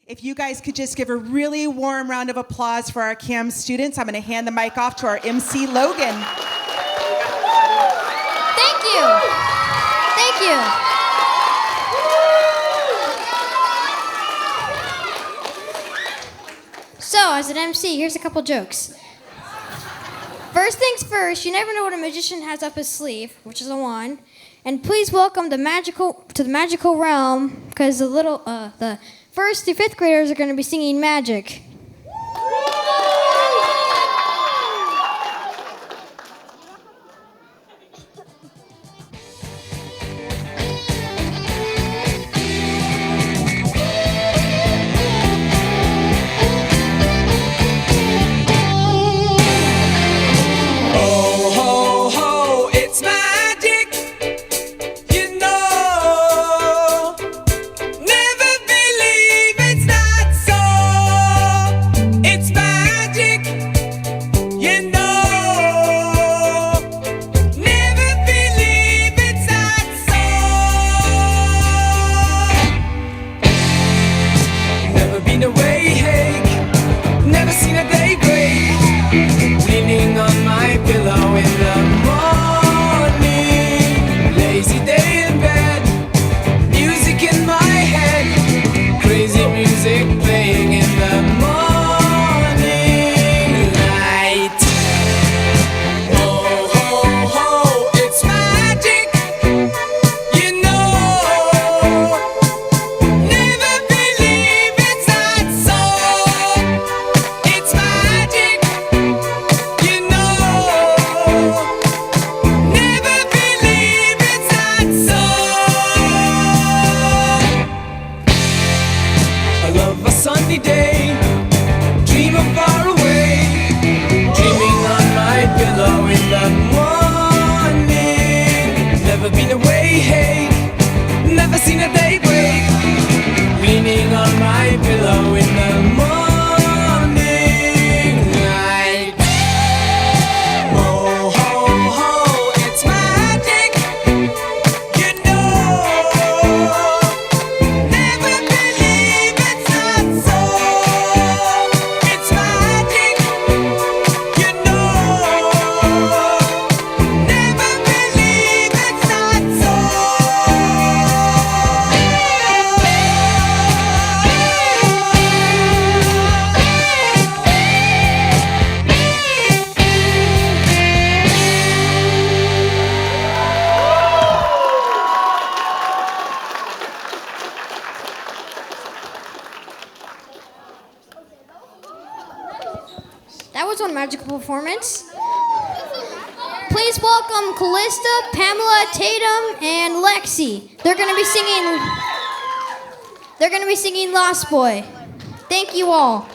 If you guys could just give a really warm round of applause for our CAM students, I'm going to hand the mic off to our MC, Logan. Thank you. Thank you. So, as an MC, here's a couple jokes. First things first, you never know what a magician has up his sleeve, which is a wand. And please welcome the magical realm, because the first through fifth graders are going to be singing magic. That was one magical performance. Please welcome Callista, Pamela, Tatum, and Lexi. They're going to be singing Lost Boy. Thank you all.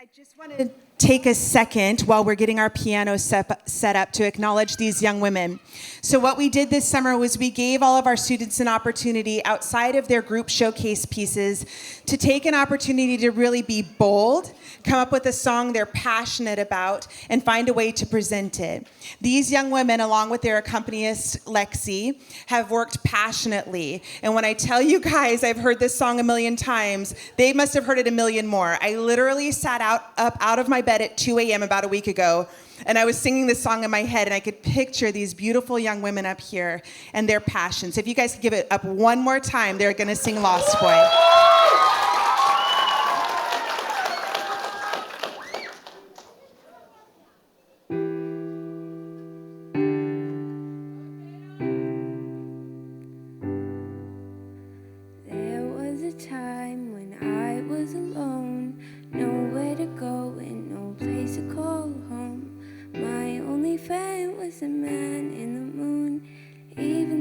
I just want to take a second while we're getting our piano set up to acknowledge these young women. So what we did this summer was we gave all of our students an opportunity outside of their group showcase pieces to take an opportunity to really be bold, come up with a song they're passionate about, and find a way to present it. These young women, along with their accompanist, Lexi, have worked passionately. And when I tell you guys I've heard this song a million times, they must have heard it a million more. I literally sat up out of my bed at 2 a.m. about a week ago, and I was singing this song in my head, and I could picture these beautiful young women up here and their passion. So if you guys could give it up one more time, they're going to sing Lost Boy.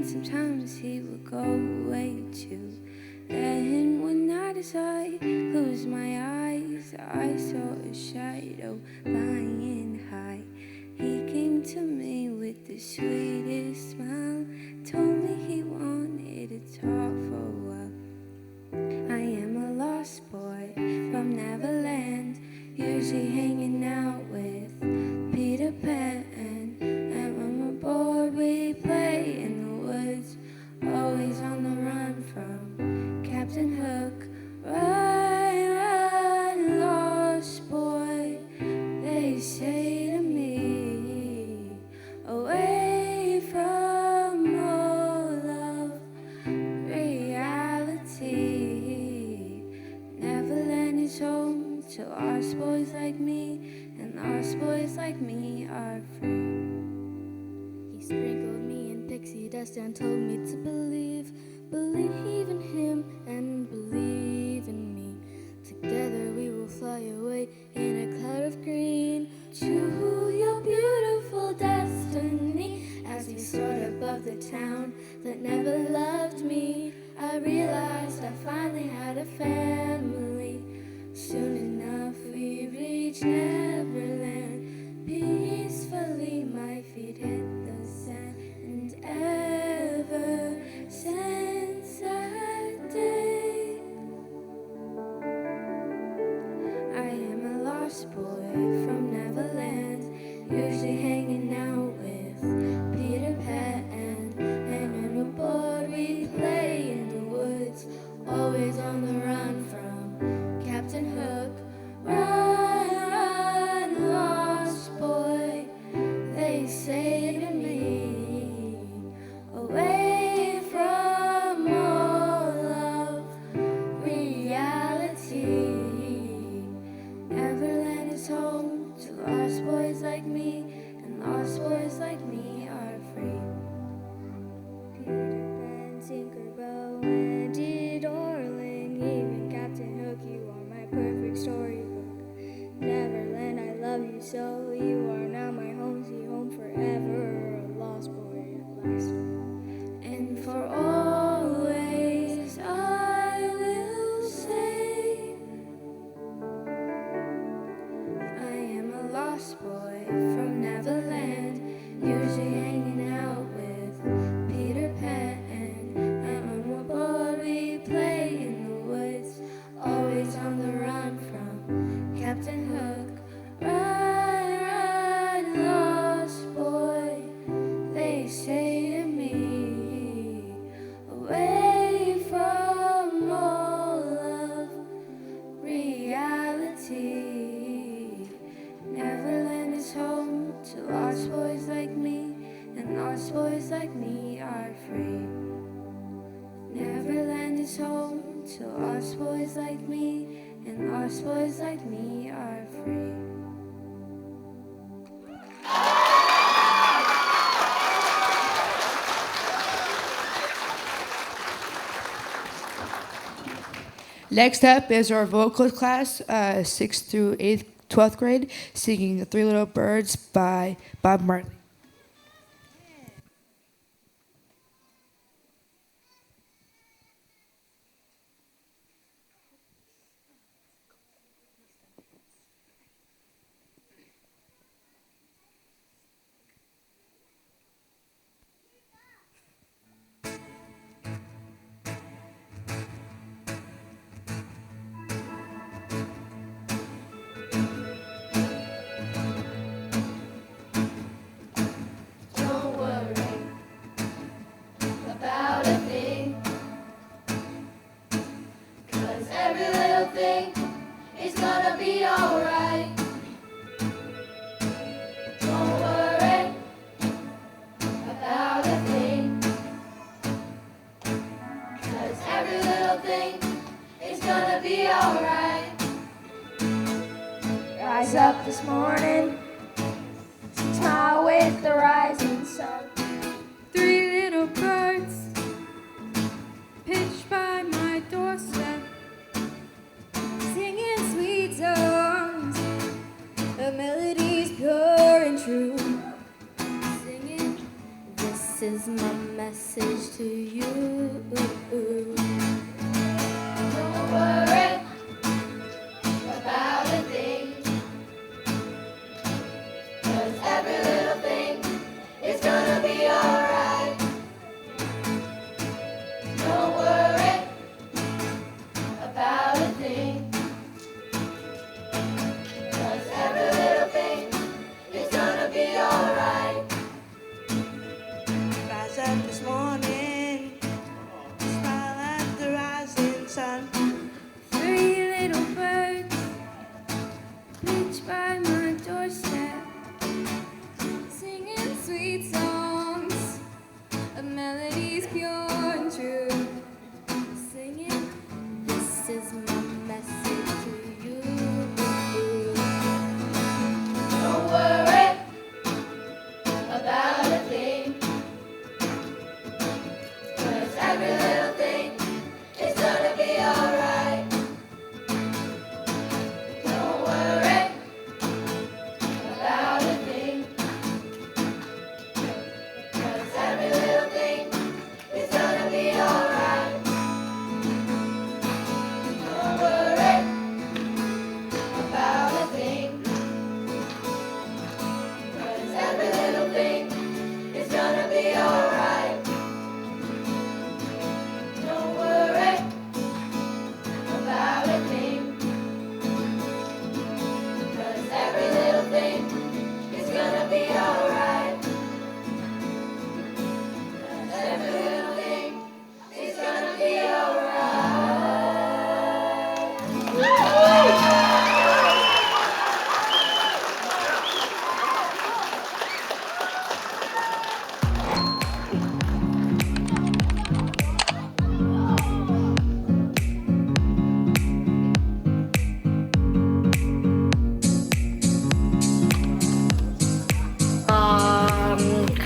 Sometimes he would go away too. Then one night as I closed my eyes, I saw a shadow flying high. He came to me with the sweetest smile, told me he wanted to talk for a while. I am a lost boy from Neverland. usually hanging out with Peter Pan. And when we're bored, we play in the woods, always on the run from Captain Hook. Run, run, lost boy, they say to me, away from all of reality. Neverland is home to lost boys like me, and lost boys like me are free. He sprinkled me in pixie dust and told me to believe in him and believe in me. Together we will fly away in a cloud of green To your beautiful destiny. As we soared above the town that never loved me, I realized I finally had a family. Soon enough we reached Neverland. Peacefully my feet hit the sand, and ever since that day I am a lost boy from Neverland, usually hanging out with Peter Pan. And when we're bored, we play in the woods, always on the run from Captain Hook. Run, run, lost boy, they say to me, away from all of reality. Neverland is home to lost boys like me, and lost boys like me are free. Peter Pan, Tinkerbell, Wendy, darling, even Captain Hook, you are my perfect storybook. Neverland, I love you so, you are now my home, see home forever, a lost boy at last. And for always I will say, I am a lost boy from Neverland, usually hanging out with Peter Pan. And when we're bored, we play in the woods, always on the run from Captain Hook. Run, run, lost boy, they say to me, away from all of reality. Neverland is home to lost boys like me, and lost boys like me are free. Neverland is home to lost boys like me, and lost boys like me are free. Next up is our vocal class, 6th through 8th, 12th grade, singing Three Little Birds by Bob Marley. Don't worry about a thing, 'cause every little thing is gonna be alright. Don't worry about a thing, 'cause every little thing is gonna be alright. Rise up this morning, smile with the rising sun. Three little birds pitched by my doorstep, Singing sweet songs, the melodies pure and true. Singing, this is my message to you. don't worry about a thing, 'cause every little thing is gonna be alright. Don't worry about a thing,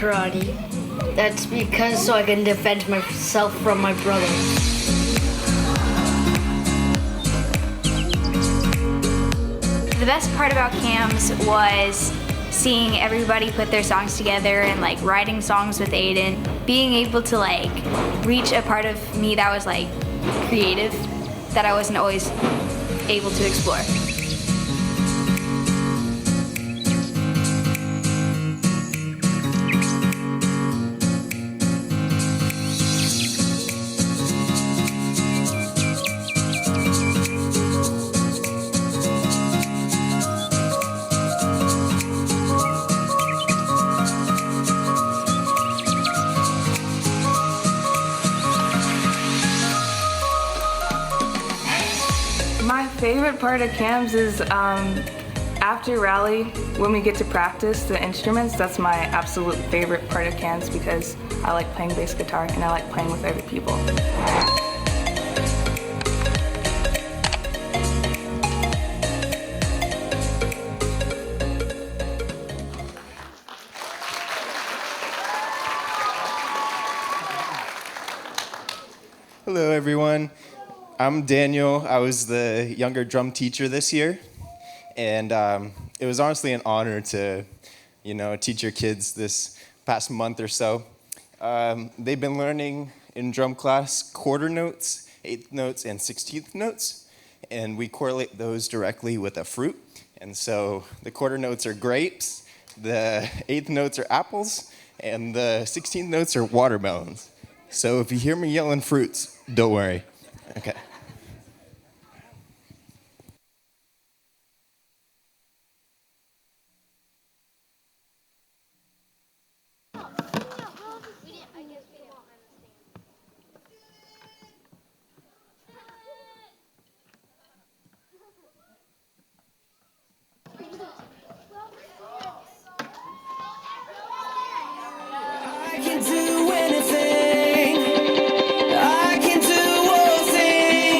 karate. That's because so I can defend myself from my brother. The best part about CAMS was seeing everybody put their songs together and like writing songs with Aiden, being able to like reach a part of me that was like creative that I wasn't always able to explore. My favorite part of CAMS is after rally, when we get to practice the instruments. That's my absolute favorite part of CAMS because I like playing bass guitar and I like playing with other people. Hello, everyone. I'm Daniel. I was the younger drum teacher this year, and it was honestly an honor to, teach your kids this past month or so. They've been learning in drum class quarter notes, eighth notes, and 16th notes, and we correlate those directly with a fruit. And so the quarter notes are grapes, the eighth notes are apples, and the 16th notes are watermelons. So if you hear me yelling fruits, don't worry. Okay. I can do anything. I can do all things.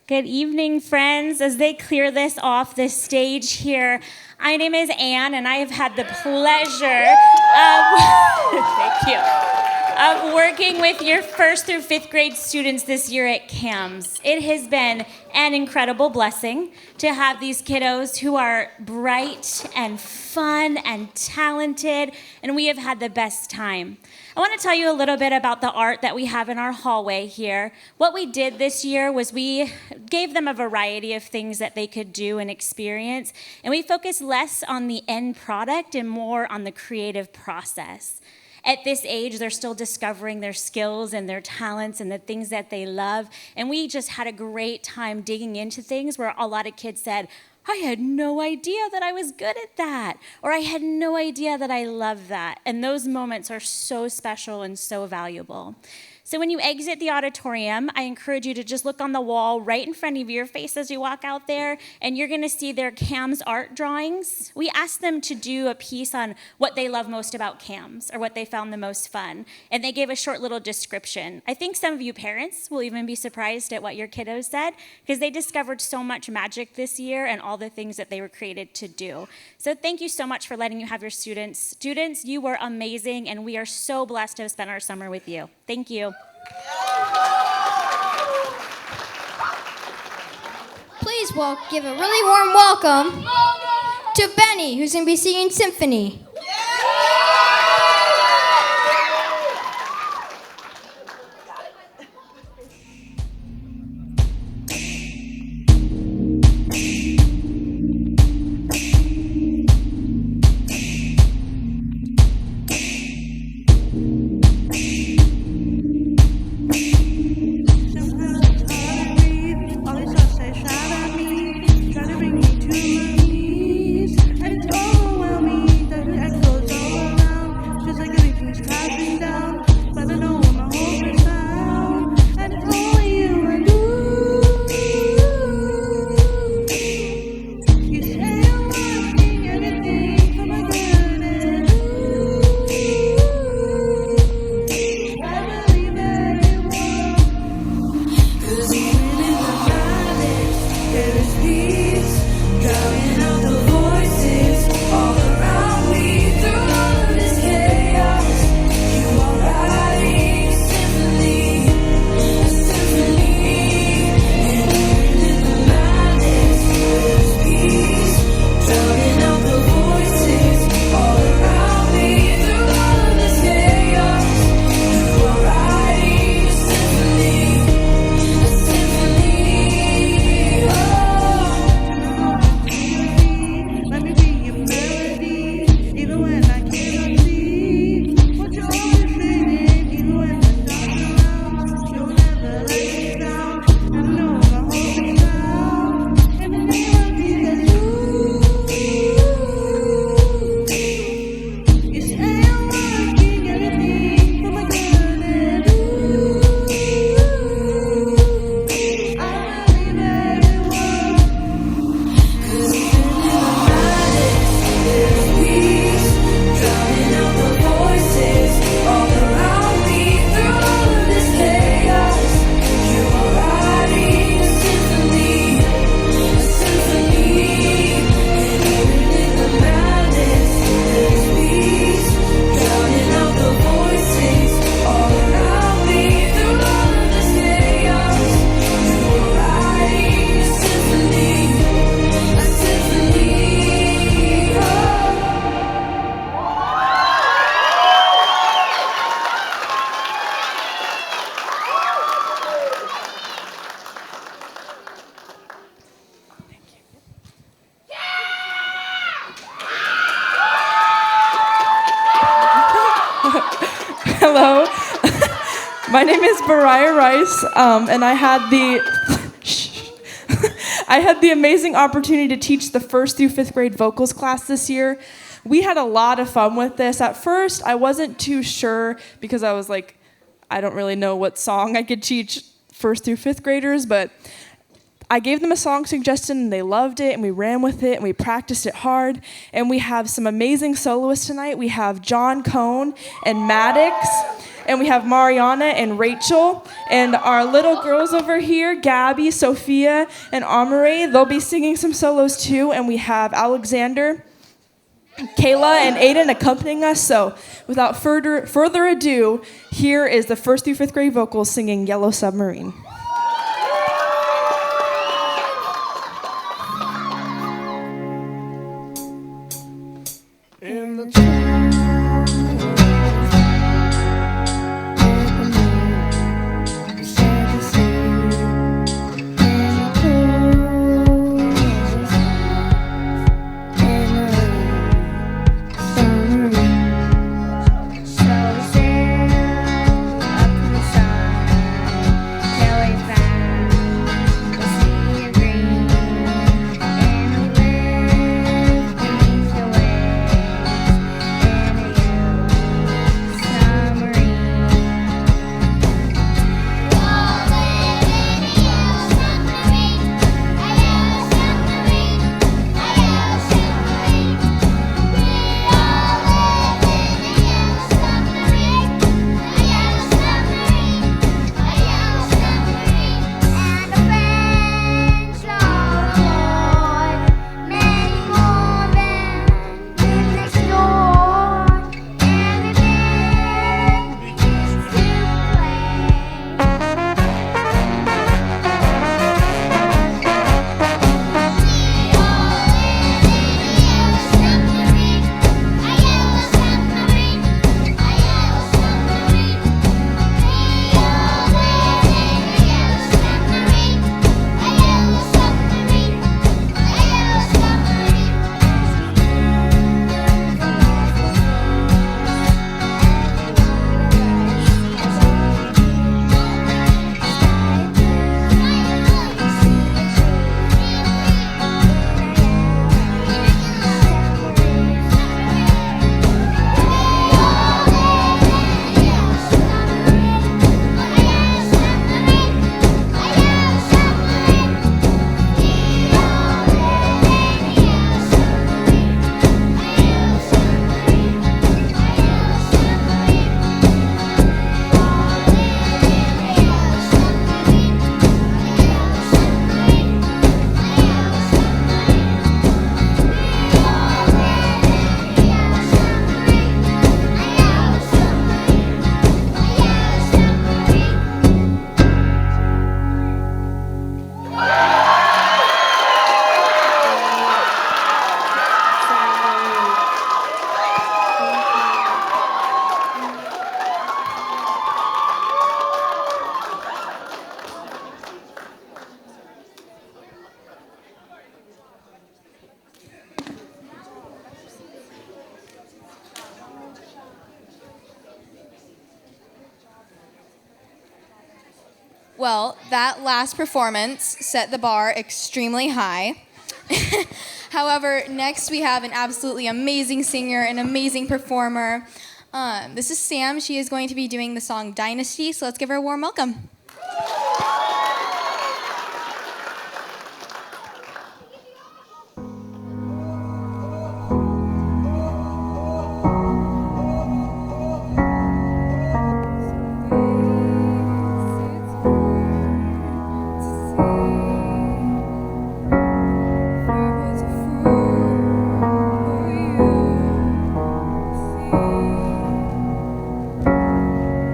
Good evening, friends. As they clear this off the stage here, my name is Anne, and I have had the pleasure of working with your 1st through 5th grade students this year at CAMS. It has been an incredible blessing to have these kiddos who are bright and fun and talented, and we have had the best time. I want to tell you a little bit about the art that we have in our hallway here. What we did this year was we gave them a variety of things that they could do and experience, and we focused less on the end product and more on the creative process. At this age, they're still discovering their skills and their talents and the things that they love, and we just had a great time digging into things where a lot of kids said, I had no idea that I was good at that, or I had no idea that I loved that. And those moments are so special and so valuable. So when you exit the auditorium, I encourage you to just look on the wall right in front of your face as you walk out there, and you're gonna see their CAMS art drawings. We asked them to do a piece on what they love most about CAMS, or what they found the most fun, and they gave a short little description. I think some of you parents will even be surprised at what your kiddos said, because they discovered so much magic this year and all the things that they were created to do. So thank you so much for letting you have your students. Students, you were amazing, and we are so blessed to have spent our summer with you. Thank you. Please give a really warm welcome to Benny, who's going to be singing Symphony. Hello. My name is Mariah Rice, and I had the amazing opportunity to teach the 1st through 5th grade vocals class this year. We had a lot of fun with this. At first, I wasn't too sure because I was like, I don't really know what song I could teach first through fifth graders, but I gave them a song suggestion and they loved it and we ran with it and we practiced it hard. And we have some amazing soloists tonight. We have John Cohn and Maddox, and we have Mariana and Rachel, and our little girls over here, Gabby, Sophia, and Amare. They'll be singing some solos too, and we have Alexander, Kayla, and Aiden accompanying us. So without further ado, here is the first through fifth grade vocals singing Yellow Submarine. In the Well, that last performance set the bar extremely high. However, next we have an absolutely amazing singer, an amazing performer. This is Sam. She is going to be doing the song Dynasty, so let's give her a warm welcome.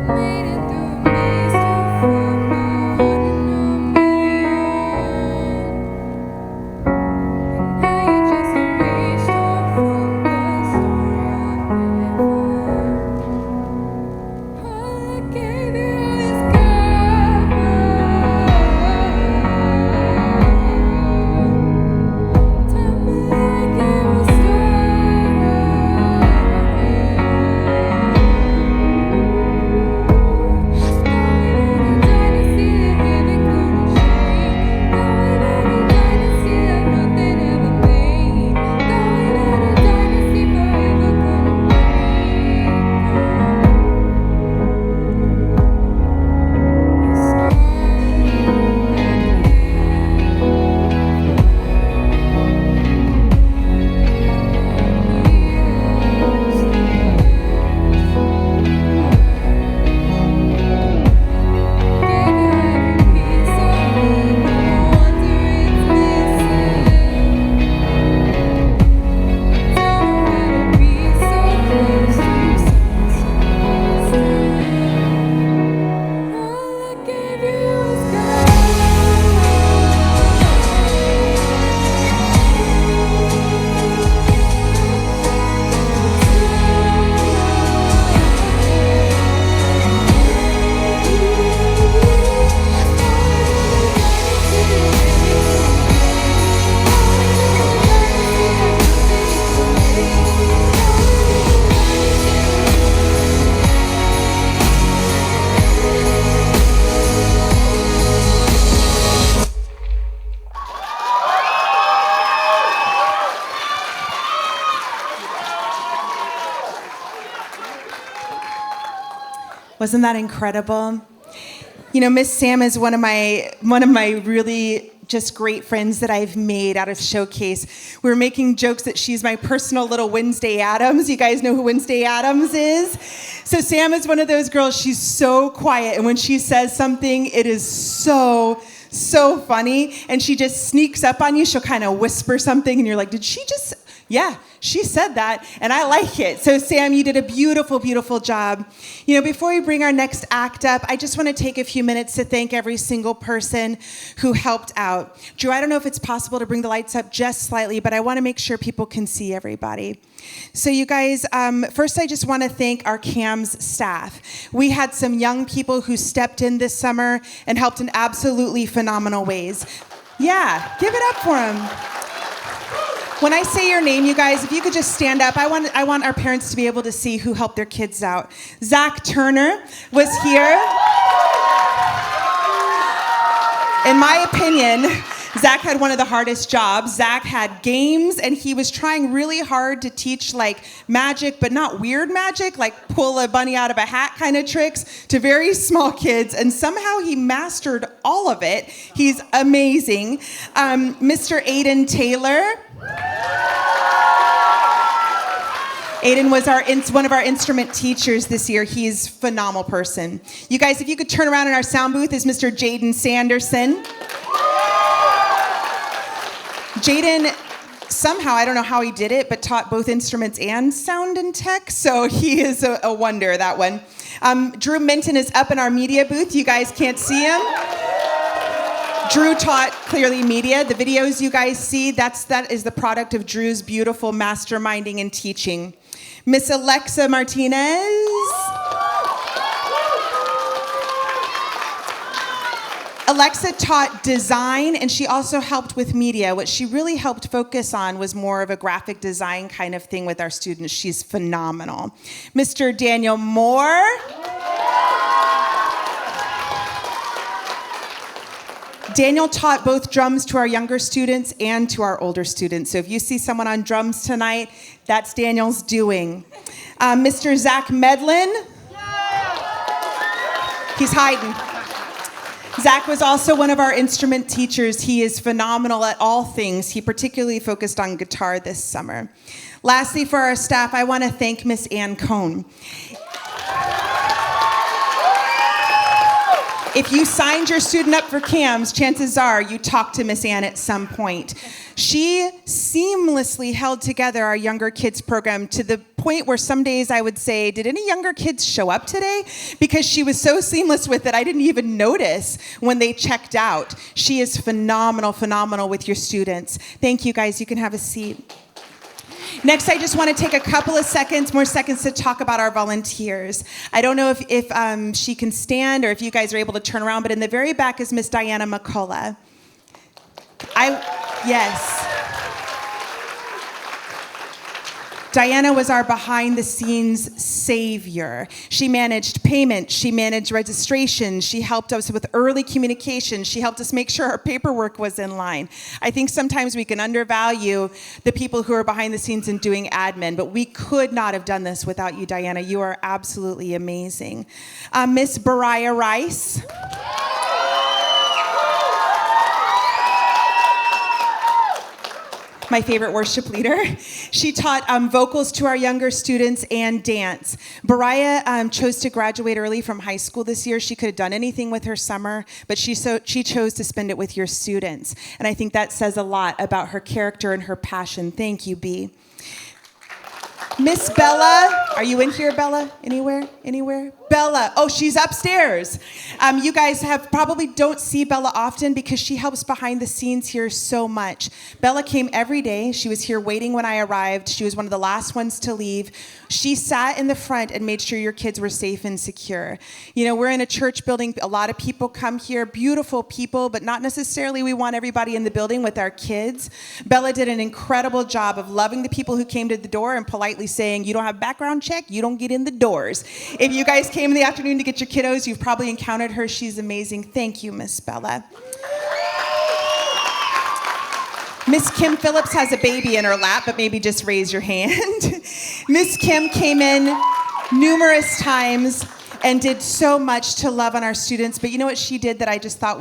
Made it through a maze to Wasn't that incredible? You know, Miss Sam is one of my really just great friends that I've made out of Showcase. We were making jokes that she's my personal little Wednesday Addams. You guys know who Wednesday Addams is? So Sam is one of those girls, she's so quiet, and when she says something, it is so funny, and she just sneaks up on you. She'll kind of whisper something, and you're like, did she just... Yeah, she said that, and I like it. So Sam, you did a beautiful, beautiful job. You know, before we bring our next act up, I just want to take a few minutes to thank every single person who helped out. Drew, I don't know if it's possible to bring the lights up just slightly, but I want to make sure people can see everybody. So you guys, first I just want to thank our CAMS staff. We had some young people who stepped in this summer and helped in absolutely phenomenal ways. Yeah, give it up for them. When I say your name, you guys, if you could just stand up, I want our parents to be able to see who helped their kids out. Zach Turner was here. In my opinion, Zach had one of the hardest jobs. Zach had games, and he was trying really hard to teach like magic, but not weird magic, like pull a bunny out of a hat kind of tricks to very small kids, and somehow he mastered all of it. He's amazing. Mr. Aiden Taylor. Aiden was one of our instrument teachers this year. He's a phenomenal person. You guys, if you could turn around in our sound booth is Mr. Jaden Sanderson. Jaden, somehow, I don't know how he did it, but taught both instruments and sound and tech, so he is a wonder, that one. Drew Minton is up in our media booth. You guys can't see him. Drew taught clearly media. The videos you guys see, that is the product of Drew's beautiful masterminding and teaching. Miss Alexa Martinez. Alexa taught design, and she also helped with media. What she really helped focus on was more of a graphic design kind of thing with our students. She's phenomenal. Mr. Daniel Moore. Daniel taught both drums to our younger students and to our older students. So if you see someone on drums tonight, that's Daniel's doing. Mr. Zach Medlin. He's hiding. Zach was also one of our instrument teachers. He is phenomenal at all things. He particularly focused on guitar this summer. Lastly, for our staff, I want to thank Miss Ann Cohn. If you signed your student up for CAMS, chances are you talked to Miss Ann at some point. She seamlessly held together our younger kids program to the point where some days I would say, did any younger kids show up today? Because she was so seamless with it, I didn't even notice when they checked out. She is phenomenal, phenomenal with your students. Thank you, guys. You can have a seat. Next, I just want to take a couple of more seconds to talk about our volunteers. I don't know if she can stand or if you guys are able to turn around, but in the very back is Miss Diana McCullough. Yes. Diana was our behind-the-scenes savior. She managed payment. She managed registration. She helped us with early communication. She helped us make sure our paperwork was in line. I think sometimes we can undervalue the people who are behind the scenes and doing admin, but we could not have done this without you, Diana. You are absolutely amazing. Miss Bariah Rice. My favorite worship leader. She taught vocals to our younger students and dance. Bariah chose to graduate early from high school this year. She could have done anything with her summer, but she chose to spend it with your students. And I think that says a lot about her character and her passion. Thank you, B. Miss Bella, are you in here, Bella? Anywhere? Bella, oh, she's upstairs. You guys probably don't see Bella often because she helps behind the scenes here so much. Bella came every day. She was here waiting when I arrived. She was one of the last ones to leave. She sat in the front and made sure your kids were safe and secure. You know, we're in a church building. A lot of people come here, beautiful people, but not necessarily we want everybody in the building with our kids. Bella did an incredible job of loving the people who came to the door and politely saying, you don't have background check, you don't get in the doors. If you guys came in the afternoon to get your kiddos, you've probably encountered her. She's amazing. Thank you, Miss Bella. Miss Kim Phillips has a baby in her lap, but maybe just raise your hand. Miss Kim came in numerous times. and did so much to love on our students. But you know what she did that I just thought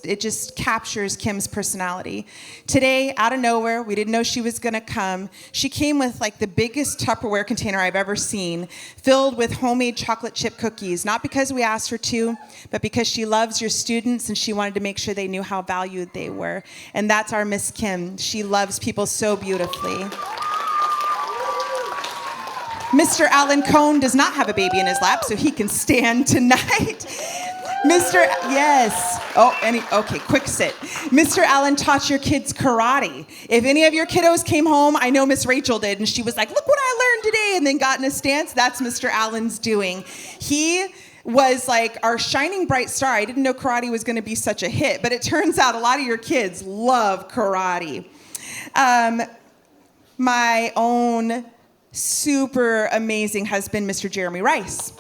it just captures Kim's personality. Today, out of nowhere, we didn't know she was gonna come. She came with like the biggest Tupperware container I've ever seen, filled with homemade chocolate chip cookies, not because we asked her to, but because she loves your students and she wanted to make sure they knew how valued they were. And that's our Miss Kim. She loves people so beautifully. Mr. Alan Cohn does not have a baby in his lap, so he can stand tonight. Yes. Okay, quick sit. Mr. Allen taught your kids karate. If any of your kiddos came home, I know Miss Rachel did, and she was like, look what I learned today, and then got in a stance. That's Mr. Allen's doing. He was like our shining bright star. I didn't know karate was going to be such a hit, but it turns out a lot of your kids love karate. My own super amazing husband, Mr. Jeremy Rice.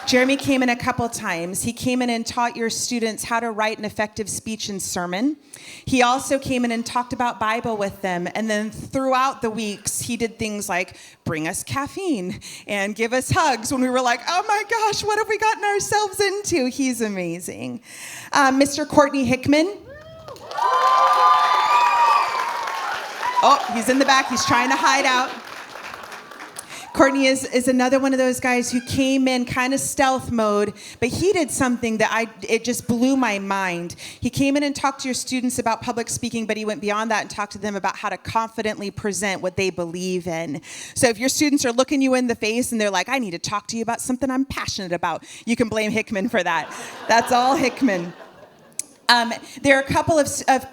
Jeremy came in a couple times. He came in and taught your students how to write an effective speech and sermon. He also came in and talked about Bible with them. And then throughout the weeks, he did things like bring us caffeine and give us hugs when we were like, oh my gosh, what have we gotten ourselves into? He's amazing. Mr. Courtney Hickman. Oh, he's in the back. He's trying to hide out. Courtney is another one of those guys who came in kind of stealth mode, but he did something that it just blew my mind. He came in and talked to your students about public speaking, but he went beyond that and talked to them about how to confidently present what they believe in. So if your students are looking you in the face and they're like, I need to talk to you about something I'm passionate about, you can blame Hickman for that. That's all Hickman. There are a couple of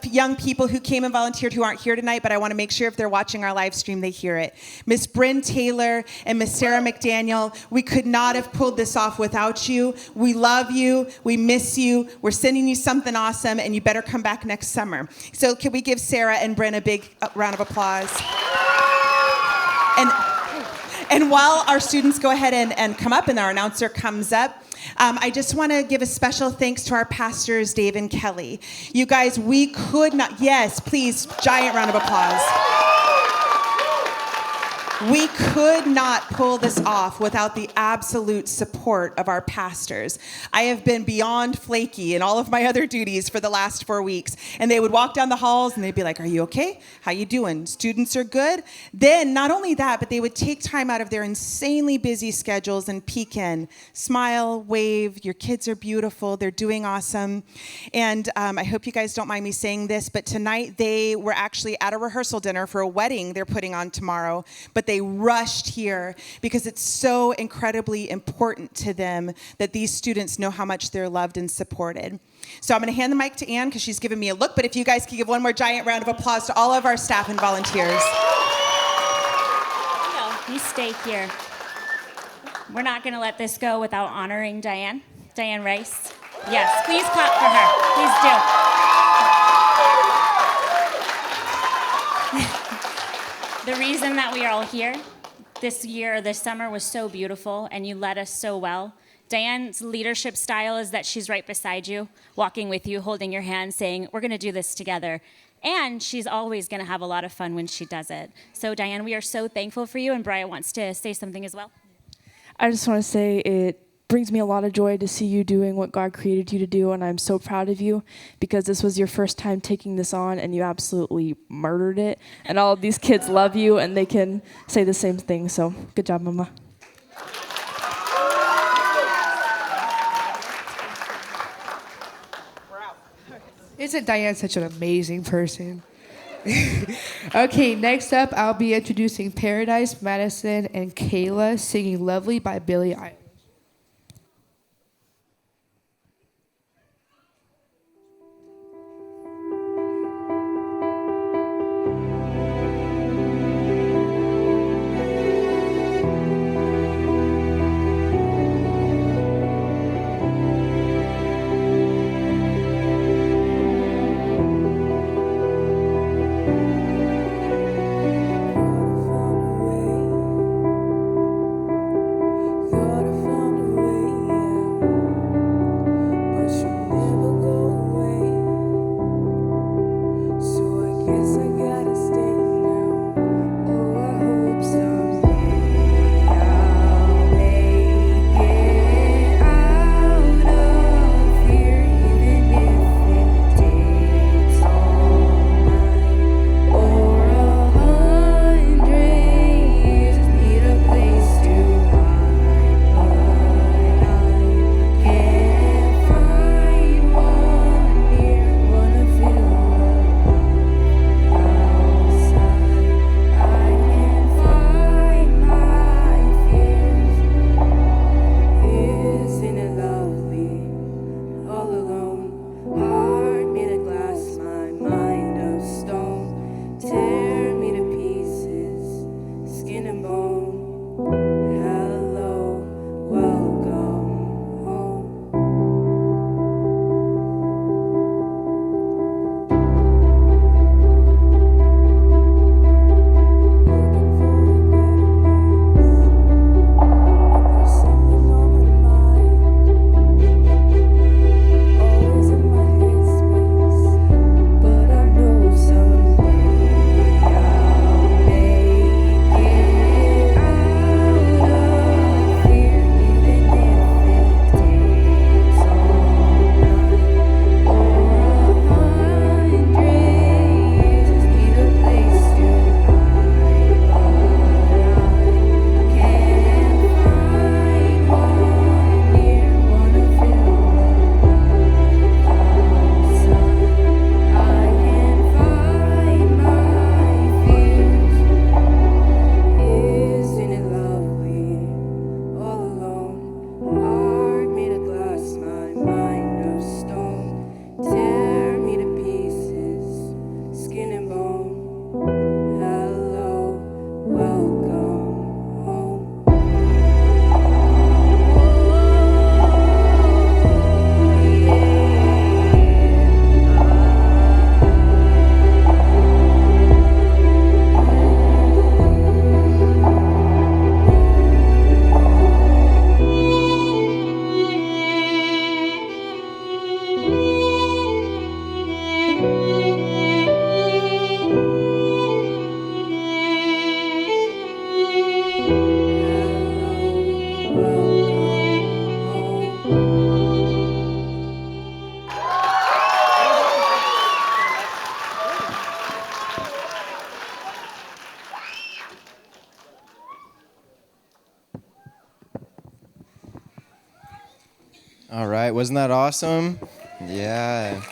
young people who came and volunteered who aren't here tonight, but I want to make sure if they're watching our live stream, they hear it. Miss Bryn Taylor and Miss Sarah McDaniel, we could not have pulled this off without you. We love you. We miss you. We're sending you something awesome, and you better come back next summer. So can we give Sarah and Bryn a big round of applause? And while our students go ahead and come up and our announcer comes up, I just want to give a special thanks to our pastors, Dave and Kelly. You guys, we could not, yes, please, giant round of applause. We could not pull this off without the absolute support of our pastors. I have been beyond flaky in all of my other duties for the last 4 weeks. And they would walk down the halls and they'd be like, are you okay? How you doing? Students are good? Then not only that, but they would take time out of their insanely busy schedules and peek in. Smile, wave, your kids are beautiful, they're doing awesome. And I hope you guys don't mind me saying this, but tonight they were actually at a rehearsal dinner for a wedding they're putting on tomorrow, but they rushed here because it's so incredibly important to them that these students know how much they're loved and supported. So I'm going to hand the mic to Ann because she's giving me a look, but if you guys could give one more giant round of applause to all of our staff and volunteers. No, you stay here. We're not going to let this go without honoring Diane Rice. Yes, please clap for her. Please do. The reason that we are all here this summer was so beautiful, and you led us so well. Diane's leadership style is that she's right beside you, walking with you, holding your hand, saying, we're going to do this together. And she's always going to have a lot of fun when she does it. So, Diane, we are so thankful for you, and Brian wants to say something as well. I just want to say it brings me a lot of joy to see you doing what God created you to do, and I'm so proud of you because this was your first time taking this on, and you absolutely murdered it. And all of these kids love you, and they can say the same thing. So, good job, Mama. Isn't Diane such an amazing person? Okay, next up, I'll be introducing Paradise, Madison, and Kayla singing Lovely by Billie Eilish. Gotta All right, wasn't that awesome? Yeah.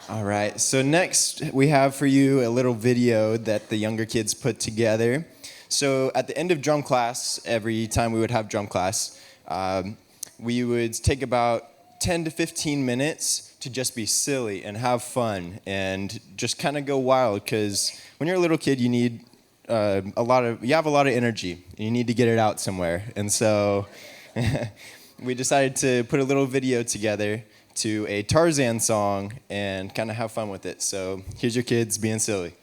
All right, so next we have for you a little video that the younger kids put together. So at the end of drum class, every time we would have drum class, we would take about 10 to 15 minutes to just be silly and have fun and just kind of go wild, because when you're a little kid, you need you have a lot of energy, and you need to get it out somewhere. And so we decided to put a little video together to a Tarzan song and kind of have fun with it. So here's your kids being silly.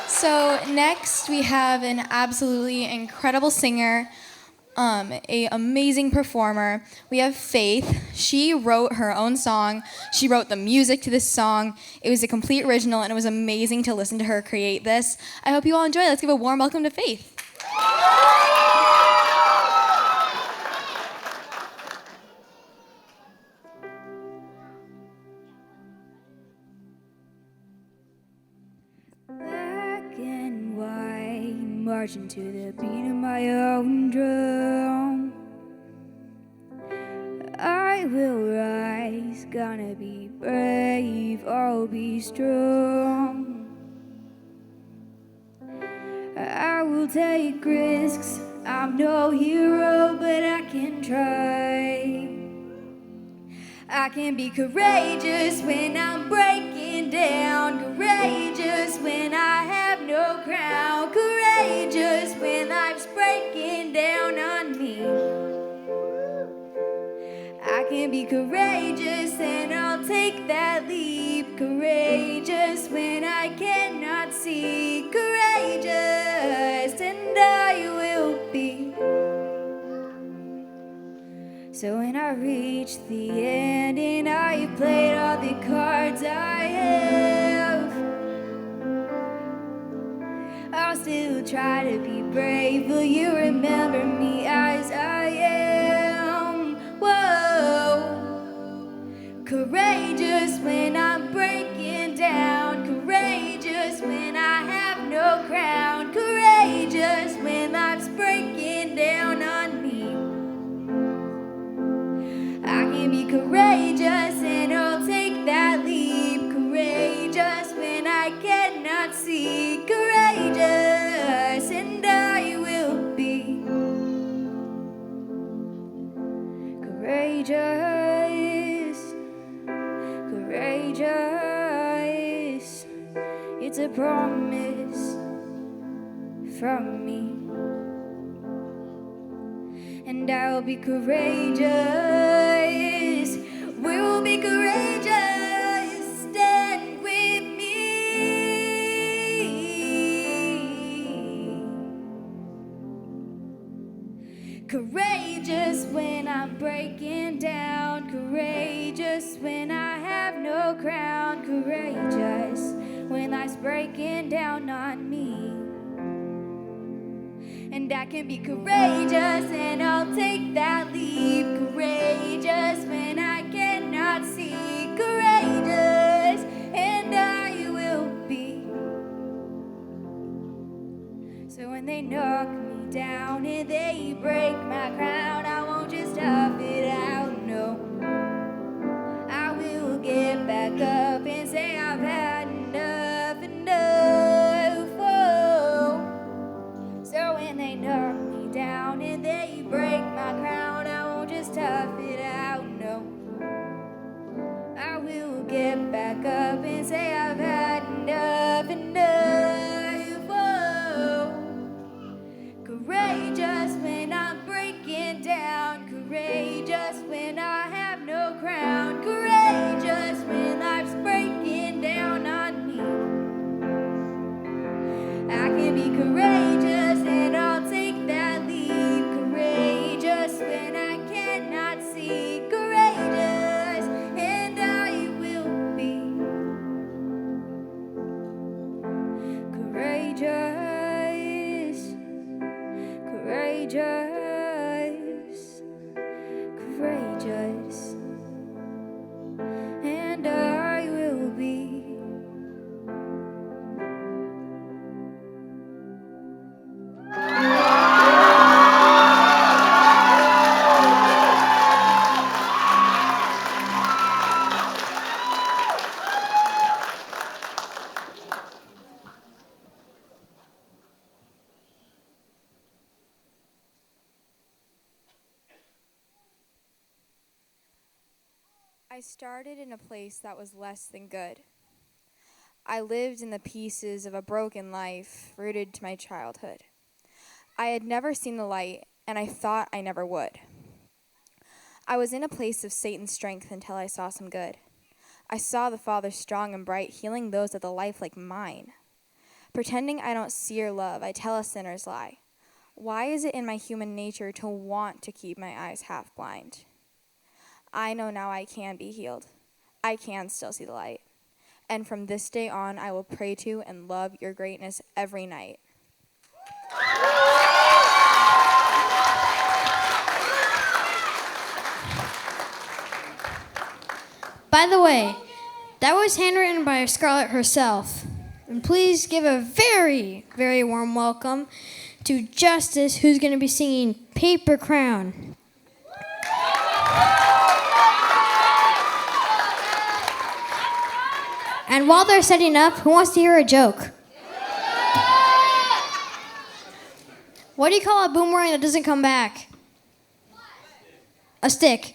So next we have an absolutely incredible singer, a amazing performer. We have Faith. She wrote her own song. She wrote the music to this song. It was a complete original, and it was amazing to listen to her create this. I hope you all enjoy it. Let's give a warm welcome to Faith. Marching to the beat of my own drum. I will rise, gonna be brave, I'll be strong. I will take risks, I'm no hero, but I can try. I can be courageous when I'm breaking down, courageous when I have no crown, courageous when life's breaking down on me. I can be courageous and I'll take that leap, courageous when I cannot see, courageous, and I will be. So when I reach the end and I've played all the cards I have, I'll still try to be brave. Will you remember me as I am? Whoa. Courageous when I'm breaking down, courageous when I have no crown, courageous when life's breaking down on me. I can be courageous and I'll take that courageous. It's a promise from me. And I'll be courageous. We'll be courageous. Stand with me. Courageous when I'm breaking down. Courageous when I have no crown. Courageous when life's breaking down on me. And I can be courageous and I'll take that leap. Courageous when I cannot see. Courageous and I will be. So when they knock me down and they break my crown, I won't just tough it out, no. I will get back up and say I've had enough, enough. Oh. So when they knock me down and they break my crown, I won't just tough it out, no. I will get back up and say I've had enough, enough. Oh. Courageous when I'm breaking down. Courageous when I have no crown. Courageous when life's breaking down on me. I can be courageous and I'll take that leap. Courageous when I cannot see. Courageous and I will be. Courageous. Courageous. Courageous. And I will be. I started in a place that was less than good. I lived in the pieces of a broken life rooted to my childhood. I had never seen the light, and I thought I never would. I was in a place of Satan's strength until I saw some good. I saw the Father strong and bright, healing those with a life like mine. Pretending I don't see or love, I tell a sinner's lie. Why is it in my human nature to want to keep my eyes half blind? I know now I can be healed. I can still see the light. And from this day on, I will pray to and love your greatness every night. By the way, that was handwritten by Scarlett herself. And please give a very, very warm welcome to Justice, who's going to be singing Paper Crown. And while they're setting up, who wants to hear a joke? What do you call a boomerang that doesn't come back? A stick.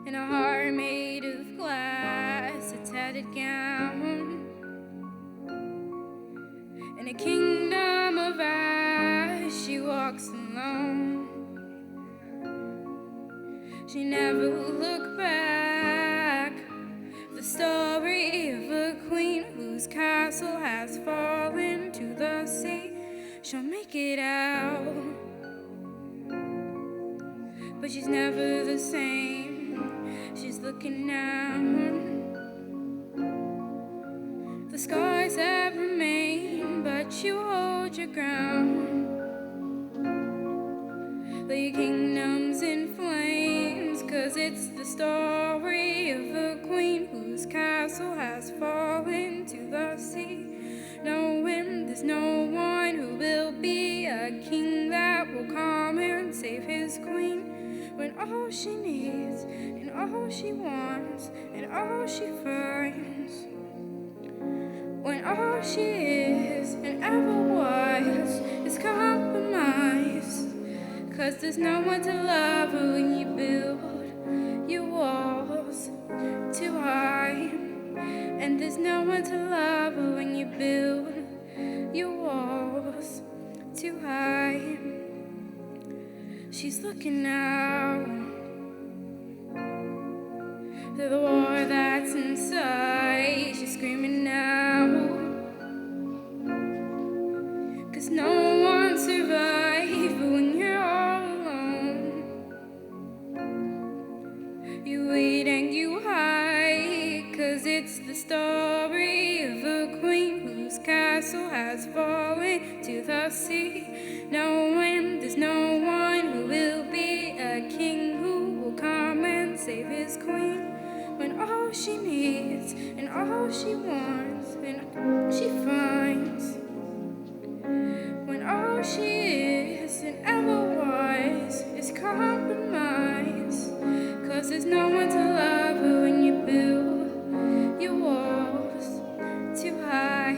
In a heart made of glass, a tattered gown, in a kingdom of ash, she walks alone. She never looked back. The story of a queen whose castle has fallen to the sea. She'll make it out, but she's never the same. She's looking down. The scars have remained, but you hold your ground. The kingdom's in flames, 'cause it's the story of a queen whose castle has fallen to the sea. Knowing there's no one who will be a king that will come and save his queen when all she needs and all she wants and all she finds, when all she is and ever was is compromise. 'Cause there's no one to love her when you build your walls too high. And there's no one to love her when you build your walls too high. She's looking out to the war that's inside. She's screaming out, 'cause no one survives when you're all alone. You wait and you hide, 'cause it's the story of a queen whose castle has fallen to the sea. Knowing there's no one who will be a king who will come and save his queen when all she needs and all she wants and all she finds, when all she is and ever was is compromise. 'Cause there's no one to love her when you build your walls too high.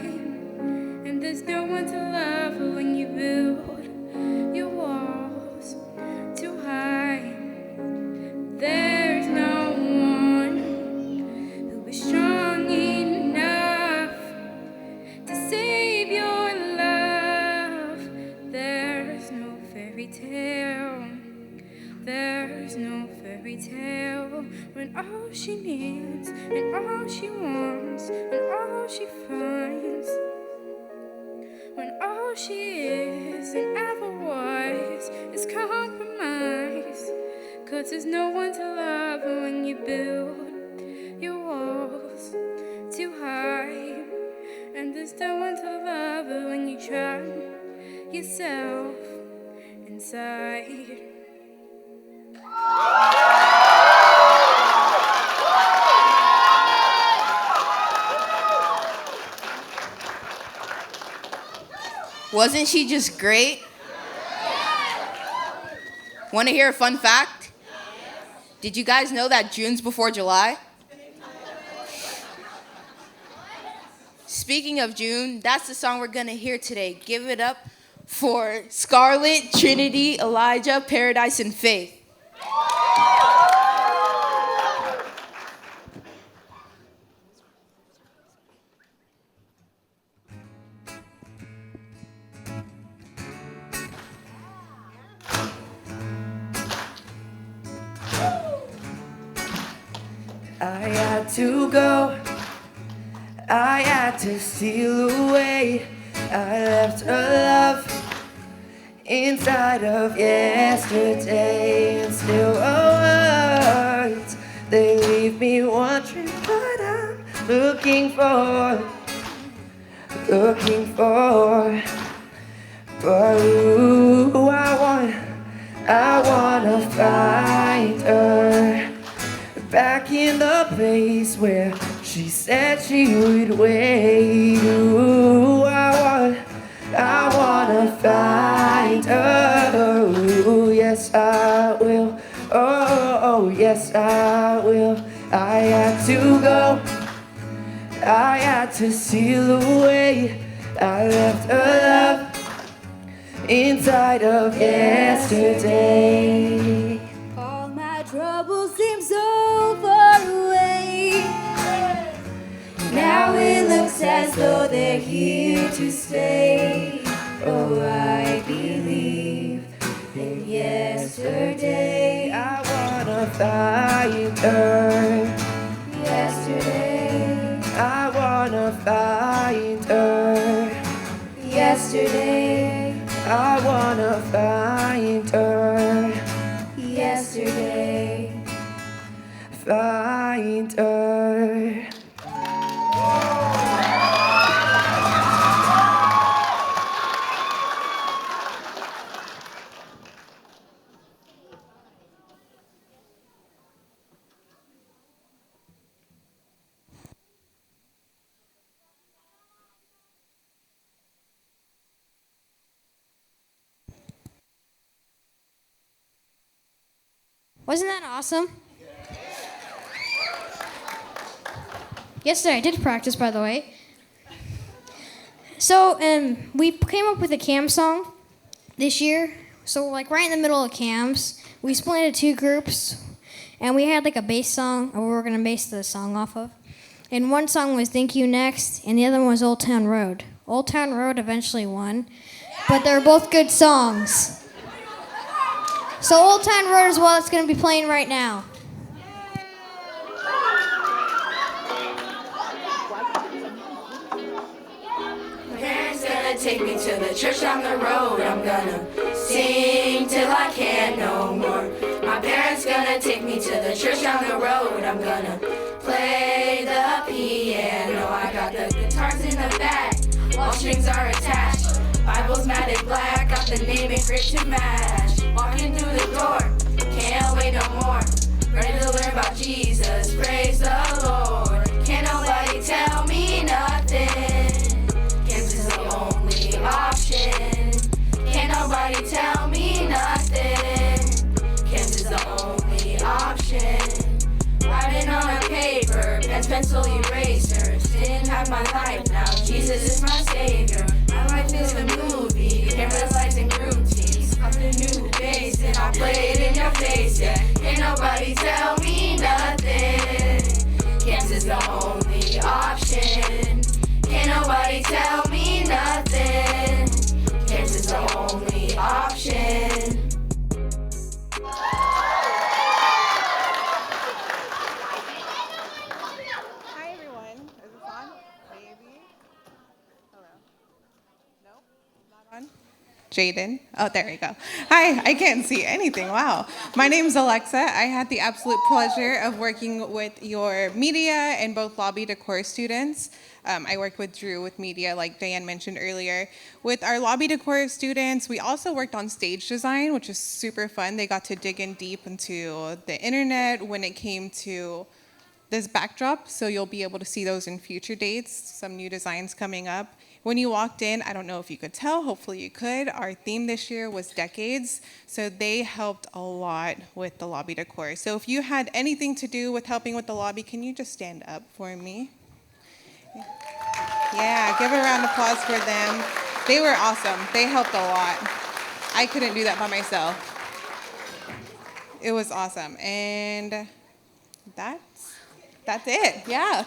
And there's no one to love her when you build your walls too high. There's no one who is strong enough to save your love. There's no fairy tale. There's no fairy tale when all she needs and all she wants and all she finds, when all she is and ever was is compromise. 'Cause there's no one to love her when you build your walls too high. And there's no one to love her when you trap yourself inside. Wasn't she just great? Want to hear a fun fact? Did you guys know that June's before July? Speaking of June, that's the song we're going to hear today. Give it up for Scarlett, Trinity, Elijah, Paradise, and Faith. I had to go, I had to steal away. I left a love inside of yesterday, and still words they leave me wondering what I'm looking for. But who I wanna find her back in the place where she said she would wait. Ooh, I wanna find her. Ooh, yes I will. Oh, yes I will. I had to go, I had to steal away. I left a love inside of yesterday. All my troubles seem so far away. Now it looks as though they're here to stay. Oh, I believe in yesterday. I wanna find her. Yesterday. I wanna find her. Yesterday. I wanna find her. Yesterday. Find her. Wasn't that awesome? Yesterday I did practice, by the way. So we came up with a CAM song this year. So like right in the middle of CAMs, we split into two groups, and we had like a bass song, or we were gonna base the song off of. And one song was Thank You Next, and the other one was Old Town Road. Old Town Road eventually won, but they're both good songs. So Old Town Road is what it's gonna be playing right now. Parents gonna take me to the church down the road. I'm gonna sing till I can't no more. My parents gonna take me to the church down the road. I'm gonna play the piano. I got the guitars in the back, all strings are attached. Bible's matted black, got the name engraved to match. Walking through the door, can't wait no more. Ready to learn about Jesus, praise the Lord. Can't nobody tell me nothing. Kansas is the only option. Can't nobody tell me nothing. Kansas is the only option. Writing on a paper, pens, pencil, erasers. Didn't have my life, now Jesus is my savior. My life is a movie, cameras, lights, and routines. I'm the new bass, and I play it in your face, yeah. Can't nobody tell me nothing. Kansas is the only option. Can't nobody tell me nothing. Kansas is the only option. Hi, everyone. Is this on? Maybe. Hello. Nope, not on. Jaden. Oh, there we go. Hi, I can't see anything. Wow. My name's Alexa. I had the absolute pleasure of working with your media and both lobby decor students. I worked with Drew with media, like Diane mentioned earlier. With our lobby decor students, we also worked on stage design, which is super fun. They got to dig in deep into the internet when it came to this backdrop, so you'll be able to see those in future dates, some new designs coming up. When you walked in, I don't know if you could tell, hopefully you could, our theme this year was decades, so they helped a lot with the lobby decor. So if you had anything to do with helping with the lobby, can you just stand up for me? Yeah, give a round of applause for them. They were awesome. They helped a lot. I couldn't do that by myself. It was awesome. And that's it. Yeah.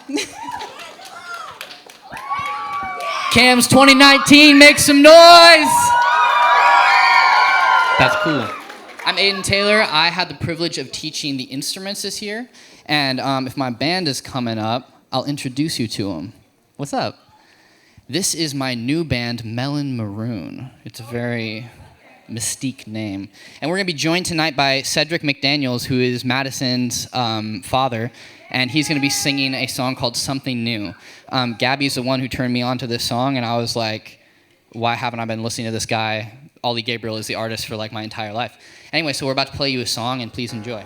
CAMS 2019, make some noise! That's cool. I'm Aiden Taylor. I had the privilege of teaching the instruments this year. And if my band is coming up, I'll introduce you to them. What's up? This is my new band, Melon Maroon. It's a very mystique name. And we're going to be joined tonight by Cedric McDaniels, who is Madison's father. And he's going to be singing a song called Something New. Gabby's the one who turned me on to this song, and I was like, why haven't I been listening to this guy? Ollie Gabriel is the artist for like my entire life. Anyway, so we're about to play you a song, and please enjoy.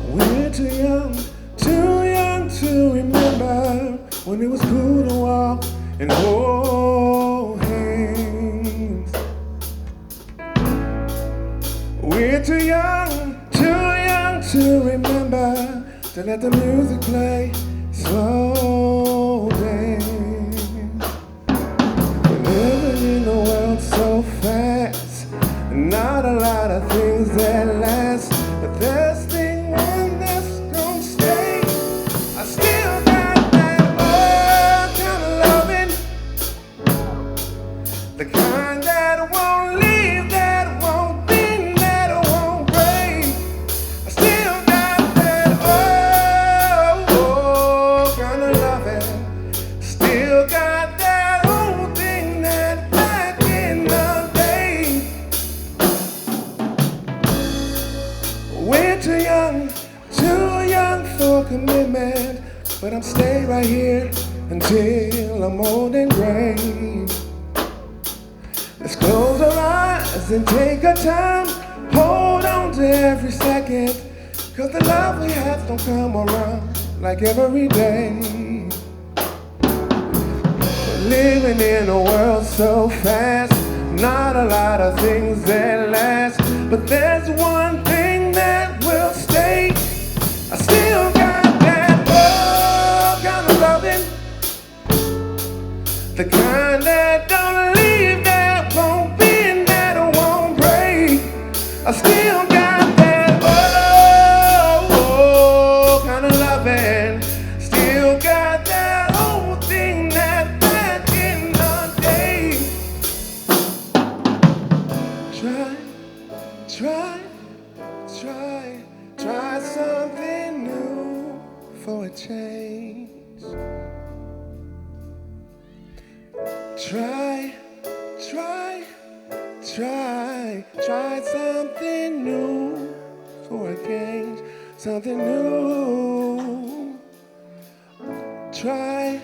We're too young to remember when it was cool to walk and hold hands. We're too young to remember to let the music play slow dance. We're living in a world so fast, not a lot of things that last, but there's things that's gonna stay. I still got that old kind of loving, the kind that won't leave, that won't bend, that won't break. I still got that old kind of loving, still got that old thing that back in the day. gonna stay right here until I'm old and gray. Let's close our eyes and take our time. Hold on to every second, 'cause the love we have don't come around like every day. We're living in a world so fast, not a lot of things that last, but there's one thing that will stay. I still got that love kind of loving, the kind that don't leave, that won't bend, that won't break. I still got that oh kind of loving, still got that old thing that back in the day. Try something new for a change. Try something new for a change. Something new. Try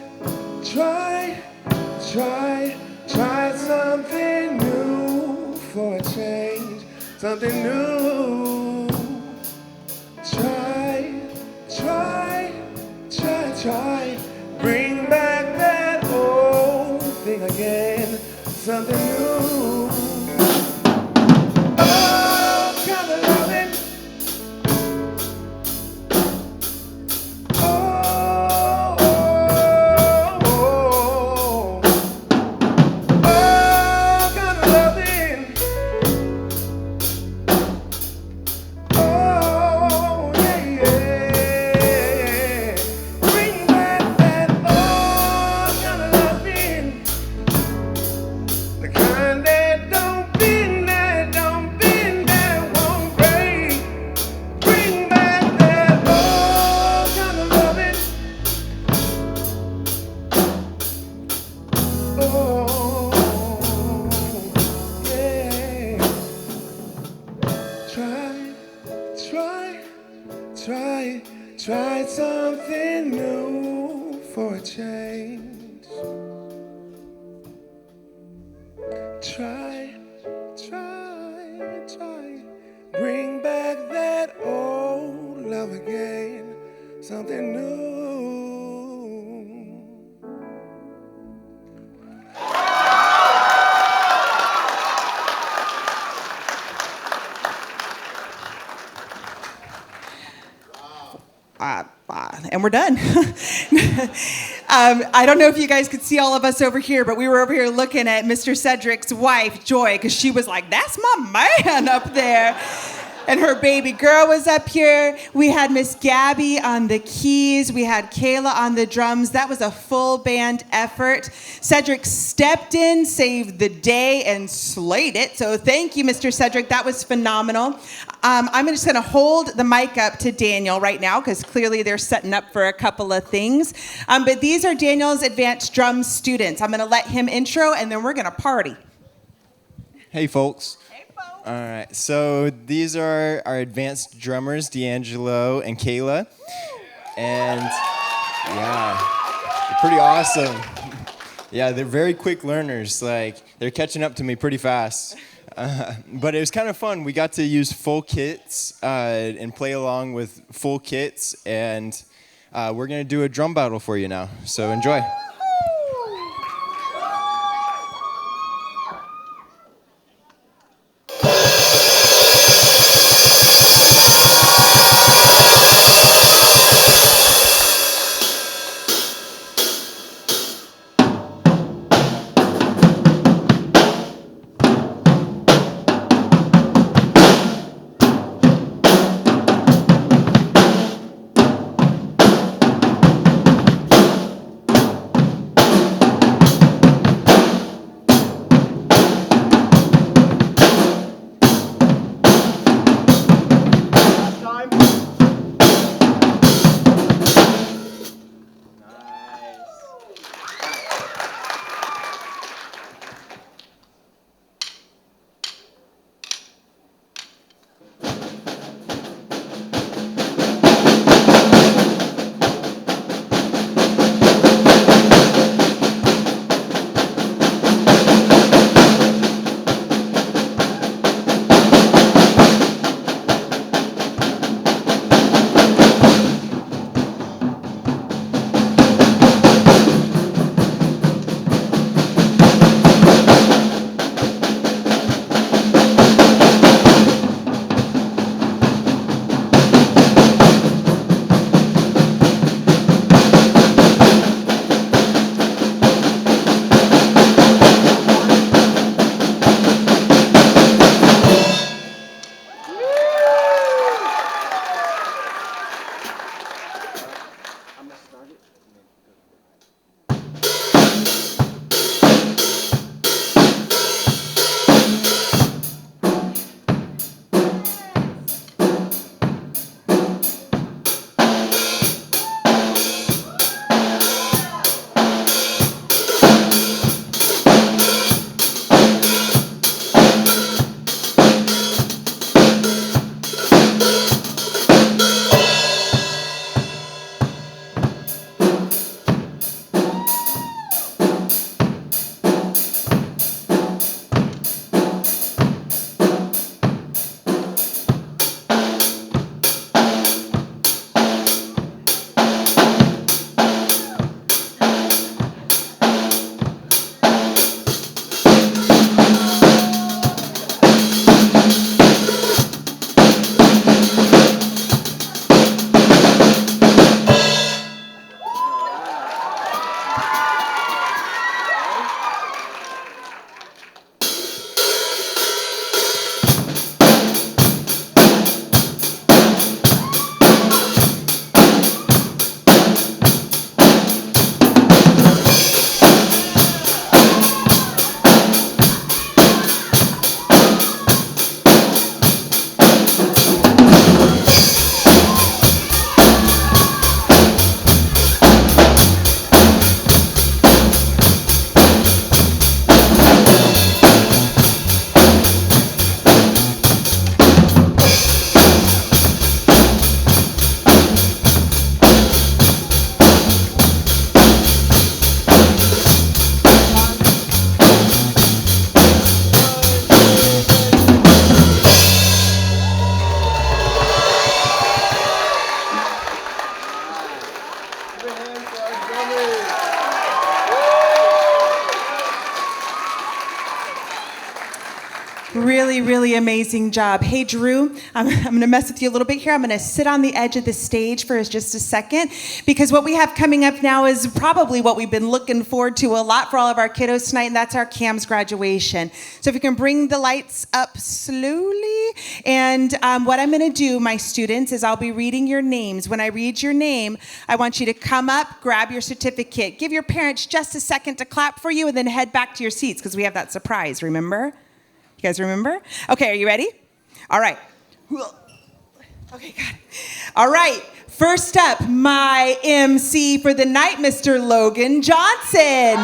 something new for a change. Something new. Try. Bring back that old thing again. Something new. Oh, kind of loving. Try something new for a change. Try. Bring back that old love again. Something new. And we're done. I don't know if you guys could see all of us over here, but we were over here looking at Mr. Cedric's wife, Joy, because she was like, that's my man up there. And her baby girl was up here. We had Miss Gabby on the keys. We had Kayla on the drums. That was a full band effort. Cedric stepped in, saved the day, and slayed it. So thank you, Mr. Cedric. That was phenomenal. I'm just going to hold the mic up to Daniel right now because clearly they're setting up for a couple of things. But these are Daniel's advanced drum students. I'm going to let him intro, and then we're going to party. Hey, folks. All right, so these are our advanced drummers, D'Angelo and Kayla. And yeah, they're pretty awesome. Yeah, they're very quick learners. Like, they're catching up to me pretty fast. But it was kind of fun. We got to use full kits and play along with full kits. And we're going to do a drum battle for you now. So enjoy. Really, really amazing job. Hey, Drew, I'm going to mess with you a little bit here. I'm going to sit on the edge of the stage for just a second because what we have coming up now is probably what we've been looking forward to a lot for all of our kiddos tonight, and that's our CAMS graduation. So if you can bring the lights up slowly. And what I'm going to do, my students, is I'll be reading your names. When I read your name, I want you to come up, grab your certificate, give your parents just a second to clap for you, and then head back to your seats because we have that surprise, remember? You guys remember? Okay, are you ready? All right. Okay, got it. All right, first up, my MC for the night, Mr. Logan Johnson.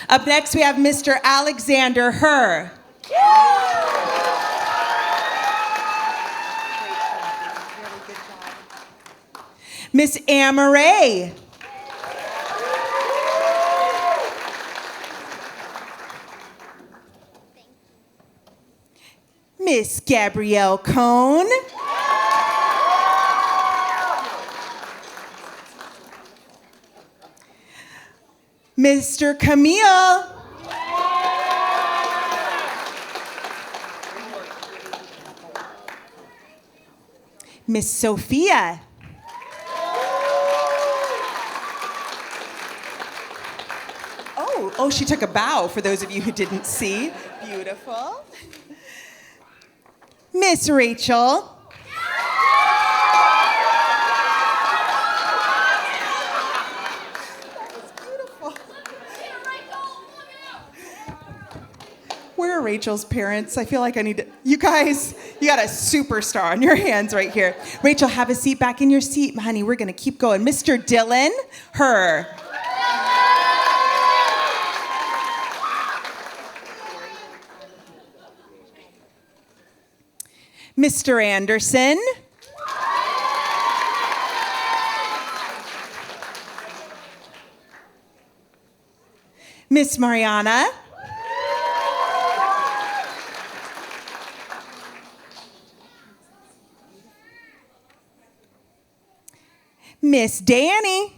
Up next, we have Mr. Alexander Herr. Miss Amaray. Miss Gabrielle Cohn. Mr. Camille. Miss Sophia. Oh, she took a bow for those of you who didn't see. Beautiful. Miss Rachel. Where are Rachel's parents? I feel like I need to. You guys, you got a superstar on your hands right here. Rachel, have a seat back in your seat, honey. We're going to keep going. Mr. Dylan Herr. Mr. Anderson. Miss Mariana. Miss Danny.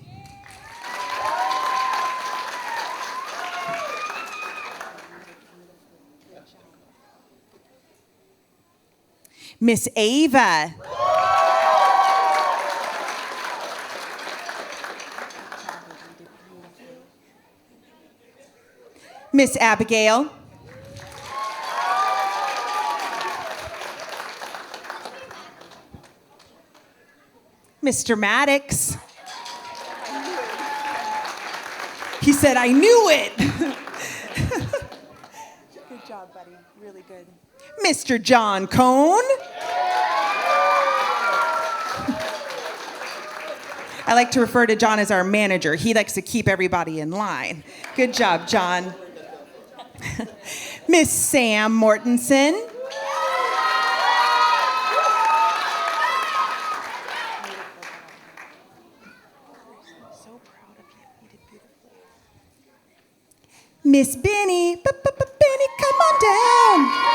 Miss Ava. Miss Abigail. Mr. Maddox. He said, I knew it. Good job, buddy. Really good. Mr. John Cohn. I like to refer to John as our manager. He likes to keep everybody in line. Good job, John. Miss Sam Mortensen. Miss Benny. Benny, come on down.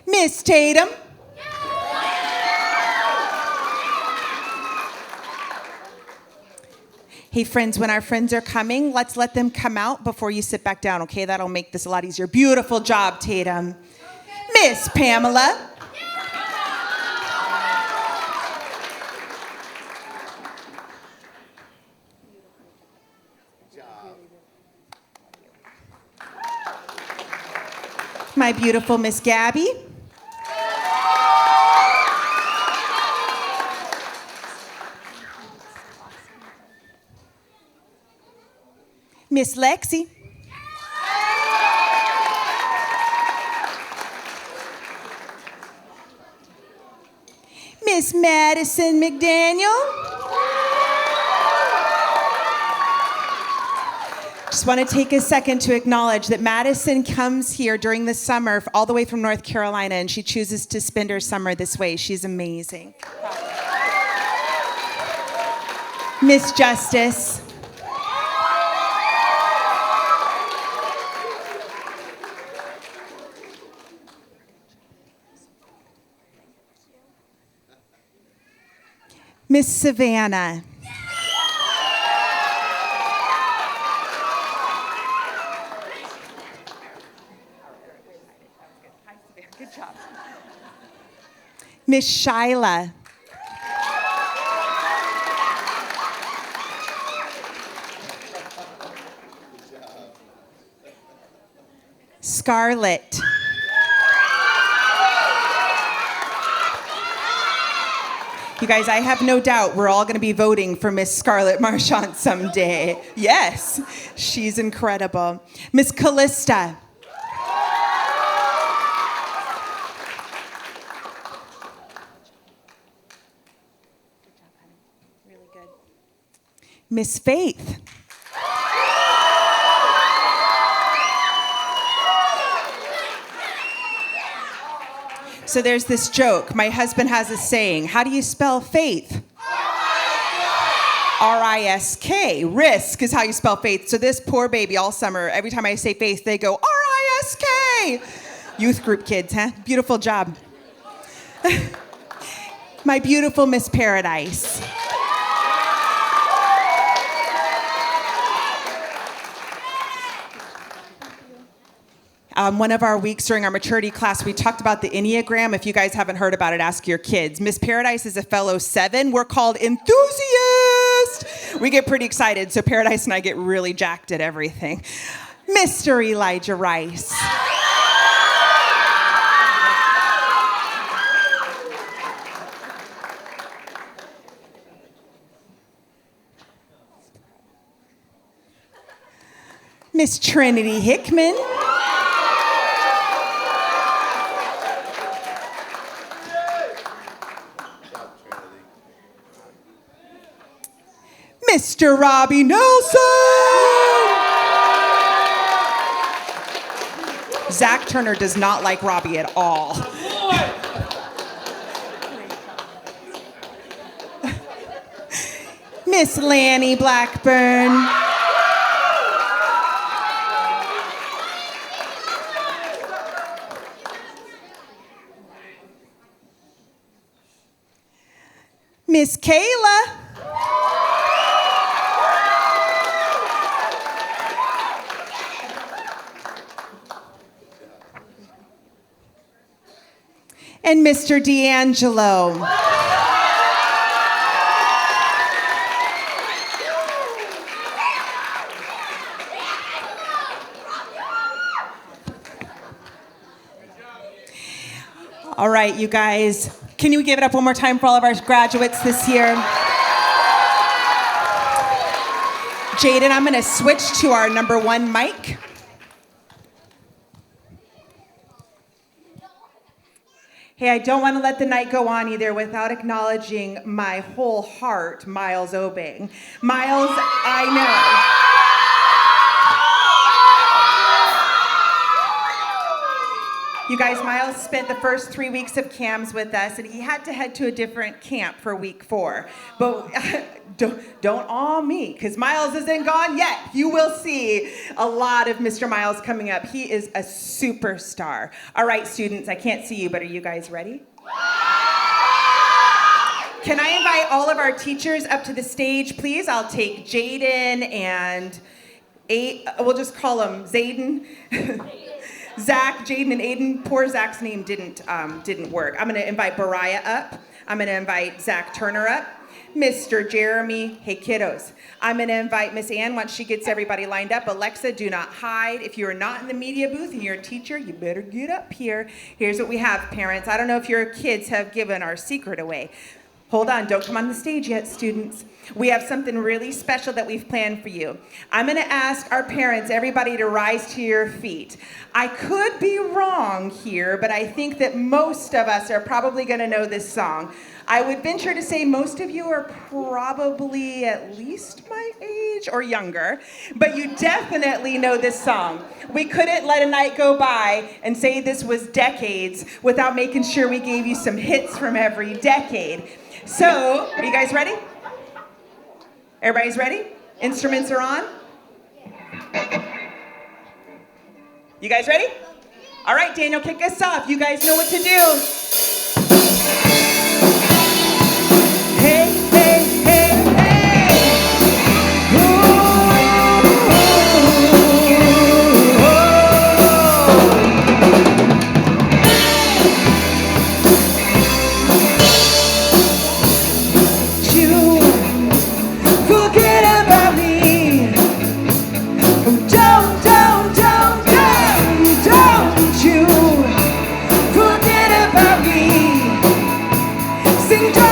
Miss Tatum. Hey friends, when our friends are coming, let's let them come out before you sit back down, okay? That'll make this a lot easier. Beautiful job, Tatum. Miss Pamela. My beautiful Miss Gabby. Miss Lexi. Miss Madison McDaniel. Just want to take a second to acknowledge that Madison comes here during the summer all the way from North Carolina, and she chooses to spend her summer this way. She's amazing. Miss Justice. Miss Savannah. Good job. Miss Shyla. Scarlett. You guys, I have no doubt we're all going to be voting for Miss Scarlett Marchant someday. Yes, she's incredible. Miss Callista. Really good. Miss Faith. So there's this joke. My husband has a saying. How do you spell faith? R-I-S-K. Risk is how you spell faith. So this poor baby all summer, every time I say faith, they go R-I-S-K. Youth group kids, huh? Beautiful job. My beautiful Miss Paradise. One of our weeks during our maturity class, we talked about the Enneagram. If you guys haven't heard about it, ask your kids. Miss Paradise is a fellow 7. We're called enthusiasts. We get pretty excited, so Paradise and I get really jacked at everything. Mr. Elijah Rice. Miss Trinity Hickman. Mr. Robbie Nelson. Zach Turner does not like Robbie at all. Miss Lanny Blackburn. Miss Kayla. And Mr. D'Angelo. All right, you guys. Can you give it up one more time for all of our graduates this year? Jaden, I'm going to switch to our number 1 mic. Hey, I don't want to let the night go on either without acknowledging my whole heart, Miles Obing. Miles, I know. You guys, Miles spent the first 3 weeks of CAMS with us, and he had to head to a different camp for week 4. But don't awe me, because Miles isn't gone yet. You will see a lot of Mr. Miles coming up. He is a superstar. All right, students, I can't see you, but are you guys ready? Can I invite all of our teachers up to the stage, please? I'll take Jaden and we'll just call him Zayden. Zach, Jaden, and Aiden. Poor Zach's name didn't work. I'm going to invite Bariah up. I'm going to invite Zach Turner up. Mr. Jeremy, hey kiddos. I'm going to invite Miss Ann once she gets everybody lined up. Alexa, do not hide. If you are not in the media booth and you're a teacher, you better get up here. Here's what we have, parents. I don't know if your kids have given our secret away. Hold on, don't come on the stage yet, students. We have something really special that we've planned for you. I'm going to ask our parents, everybody, to rise to your feet. I could be wrong here, but I think that most of us are probably going to know this song. I would venture to say most of you are probably at least my age or younger, but you definitely know this song. We couldn't let a night go by and say this was decades without making sure we gave you some hits from every decade. So, are you guys ready? Everybody's ready? Instruments are on? You guys ready? All right, Daniel, kick us off. You guys know what to do. Hey, hey. Sing